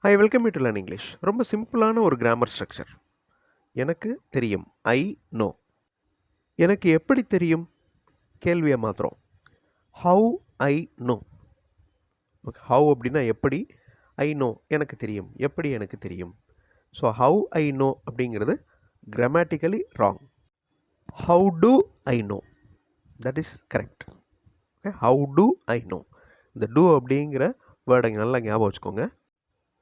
I welcome you to learn English. ரொம்ப சிம்பிளான ஒரு கிராமர் ஸ்ட்ரக்சர். எனக்கு தெரியும், ஐ நோ. எனக்கு எப்படி தெரியும், கேள்வியை மாத்திரம். How I know. Okay, how அப்படின்னா எப்படி, ஐ நோ எனக்கு தெரியும், எப்படி எனக்கு தெரியும். ஸோ ஹவு ஐ நோ அப்படிங்கிறது grammatically wrong. How do I no, that is correct. Okay, how do I no. இந்த டூ அப்படிங்கிற வேர்டை நல்லா ஞாபகம் வச்சுக்கோங்க.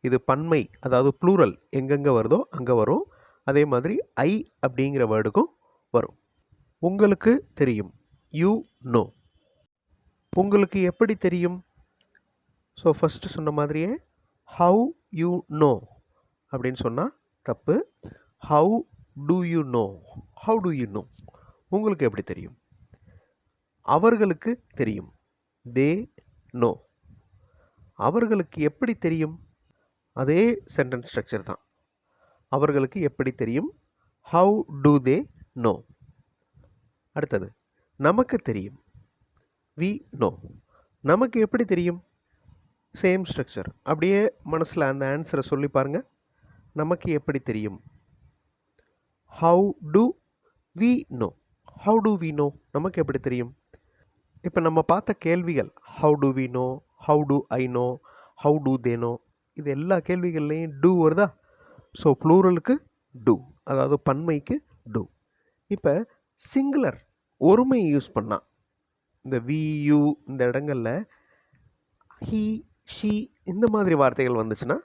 இது பன்மை, அதாவது ப்ளூரல் எங்கெங்கே வருதோ அங்கே வரும். அதே மாதிரி ஐ அப்படிங்கிற வேர்டுக்கும் வரும். உங்களுக்கு தெரியும், யூ நோ. உங்களுக்கு எப்படி தெரியும். ஸோ ஃபஸ்ட்டு சொன்ன மாதிரியே ஹவு யூ நோ அப்படின்னு சொன்னால் தப்பு. How to you know, how to you know, உங்களுக்கு எப்படி தெரியும். அவர்களுக்கு தெரியும், தே நோ. அவர்களுக்கு எப்படி தெரியும், அதே சென்டென்ஸ் ஸ்ட்ரக்சர் தான். அவர்களுக்கு எப்படி தெரியும், ஹவு டு தே நோ. அடுத்தது நமக்கு தெரியும், வி நோ. நமக்கு எப்படி தெரியும், சேம் ஸ்ட்ரக்சர். அப்படியே மனசில் அந்த ஆன்சரை சொல்லி பாருங்கள். நமக்கு எப்படி தெரியும், how do we know. How do we know, நமக்கு எப்படி தெரியும். இப்போ நம்ம பார்த்த கேள்விகள் how do we know, how do I know, how do they know, இது எல்லா கேள்விகள்லையும் டூ வருதா. ஸோ ப்ளூரலுக்கு டூ, அதாவது பன்மைக்கு டூ. இப்போ சிங்குலர் ஒருமை யூஸ் பண்ணால், இந்த வியூ இந்த இடங்களில் ஹீ ஷீ இந்த மாதிரி வார்த்தைகள் வந்துச்சுன்னா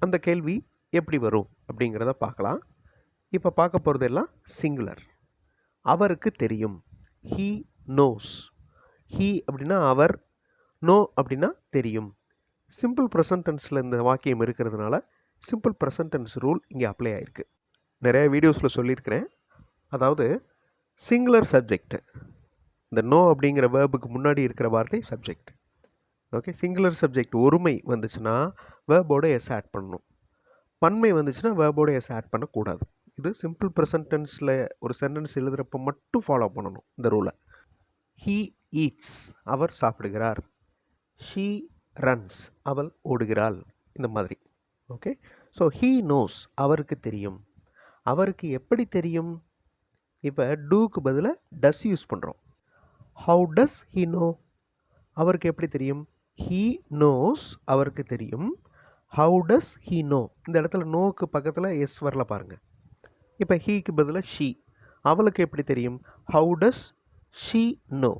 அந்த கேள்வி எப்படி வரும் அப்படிங்கிறத பார்க்கலாம். இப்போ பார்க்க போகிறது எல்லாம் சிங்குலர். அவருக்கு தெரியும், ஹீ நோஸ். ஹீ அப்படின்னா அவர், நோ அப்படின்னா தெரியும். சிம்பிள் ப்ரெசன்ட் டென்ஸில் இந்த வாக்கியம் இருக்கிறதுனால சிம்பிள் ப்ரெசன்ட் டென்ஸ் ரூல் இங்கே அப்ளை ஆகிருக்கு. நிறைய வீடியோஸில் சொல்லியிருக்கிறேன். அதாவது சிங்குலர் சப்ஜெக்ட், இந்த நோ அப்படிங்கிற வேர்புக்கு முன்னாடி இருக்கிற வார்த்தை சப்ஜெக்ட். ஓகே, சிங்குலர் சப்ஜெக்ட் ஒருமை வந்துச்சுன்னா வேர்போட எஸ் ஆட் பண்ணணும். பன்மை வந்துச்சுன்னா வேர்போட எஸ் ஆட் பண்ணக்கூடாது. இது சிம்பிள் ப்ரெசன்ட் டென்ஸில் ஒரு சென்டென்ஸ் எழுதுகிறப்ப மட்டும் ஃபாலோ பண்ணணும் இந்த ரூலை. ஹீ ஈட்ஸ், அவர் சாப்பிடுகிறார். ஷீ ரன்ஸ், அவள் ஓடுகிறாள். இந்த மாதிரி. ஓகே, ஸோ ஹீ நோஸ், அவருக்கு தெரியும். அவருக்கு எப்படி தெரியும். இப்போ டூக்கு பதிலாக டஸ் யூஸ் பண்ணுறோம். ஹவு டஸ் ஹீ நோ, அவருக்கு எப்படி தெரியும். ஹீ நோஸ், அவருக்கு தெரியும். ஹவு டஸ் ஹீ நோ, இந்த இடத்துல நோக்கு பக்கத்தில் எஸ் வரல பாருங்கள். இப்போ ஹீக்கு பதிலாக ஷீ, அவளுக்கு எப்படி தெரியும். How does she know.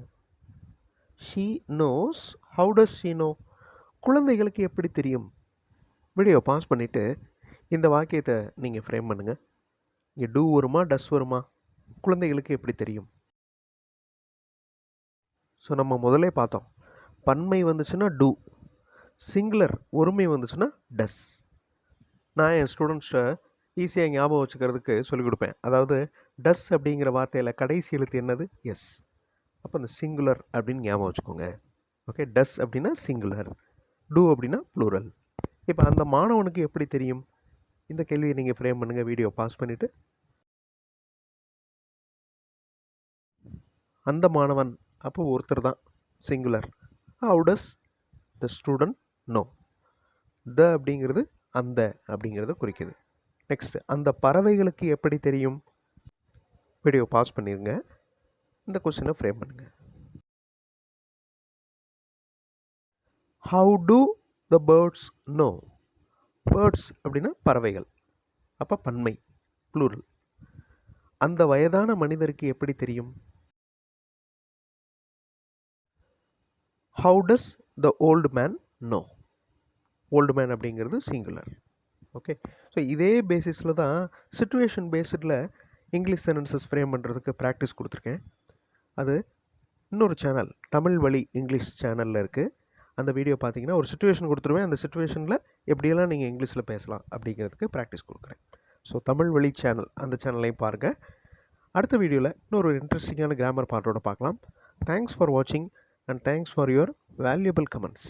She knows, how does she know. குழந்தைகளுக்கு எப்படி தெரியும். வீடியோ பாஸ் பண்ணிவிட்டு இந்த வாக்கியத்தை நீங்கள் ஃப்ரேம் பண்ணுங்கள். இங்கே டூ வருமா டஸ் வருமா, குழந்தைகளுக்கு எப்படி தெரியும். ஸோ நம்ம முதலே பார்த்தோம், பன்மை வந்துச்சுன்னா டூ, சிங்குலர் ஒருமை வந்துச்சுன்னா டஸ். நான் என் ஸ்டூடெண்ட்ஸை ஈஸியாக ஞாபகம் வச்சுக்கிறதுக்கு சொல்லிக் கொடுப்பேன். அதாவது டஸ் அப்படிங்கிற வார்த்தையில் கடைசி எழுத்து என்னது, எஸ். அப்போ இந்த சிங்குலர் அப்படின்னு ஞாபகம் வச்சுக்கோங்க. ஓகே, டஸ் அப்படின்னா சிங்குலர், டூ அப்படின்னா ப்ளூரல். இப்போ அந்த மாணவனுக்கு எப்படி தெரியும். இந்த கேள்வியை நீங்கள் ஃப்ரேம் பண்ணுங்கள். வீடியோ பாஸ் பண்ணிவிட்டு அந்த மாணவன், அப்போ ஒருத்தர் தான் singular. How does the student know. The அப்படிங்கிறது அந்த அப்படிங்கிறத குறிக்குது. நெக்ஸ்ட், அந்த பறவைகளுக்கு எப்படி தெரியும். வீடியோ பாஸ் பண்ணிடுங்க. இந்த கொஸ்டினை ஃப்ரேம் பண்ணுங்கள். How do the birds know. Birds அப்படின்னா பறவைகள், அப்போ பன்மை ப்ளூரல். அந்த வயதான மனிதருக்கு எப்படி தெரியும். How does the old man know. Old man அப்படிங்கிறது சிங்குலர். ஓகே, ஸோ இதே பேசிஸில் தான் சிச்சுவேஷன் பேஸ்டில் இங்கிலீஷ் சென்டென்சஸ் ஃப்ரேம் பண்ணுறதுக்கு ப்ராக்டிஸ் கொடுத்துருக்கேன். அது இன்னொரு சேனல், தமிழ் வழி இங்கிலீஷ் சேனலில் இருக்குது. அந்த வீடியோ பார்த்தீங்கன்னா ஒரு சுச்சுவேஷன் கொடுத்துருவேன். அந்த சுச்சுவேஷனில் எப்படியெல்லாம் நீங்கள் இங்கிலீஷில் பேசலாம் அப்படிங்கிறதுக்கு ப்ராக்டிஸ் கொடுக்குறேன். ஸோ தமிழ் வழி சேனல், அந்த சேனலையும் பாருங்கள். அடுத்த வீடியோவில் இன்னொரு இன்ட்ரெஸ்டிங்கான கிராமர் பார்ட்டோட பார்க்கலாம். தேங்க்ஸ் ஃபார் வாட்சிங் and thanks for your valuable comments.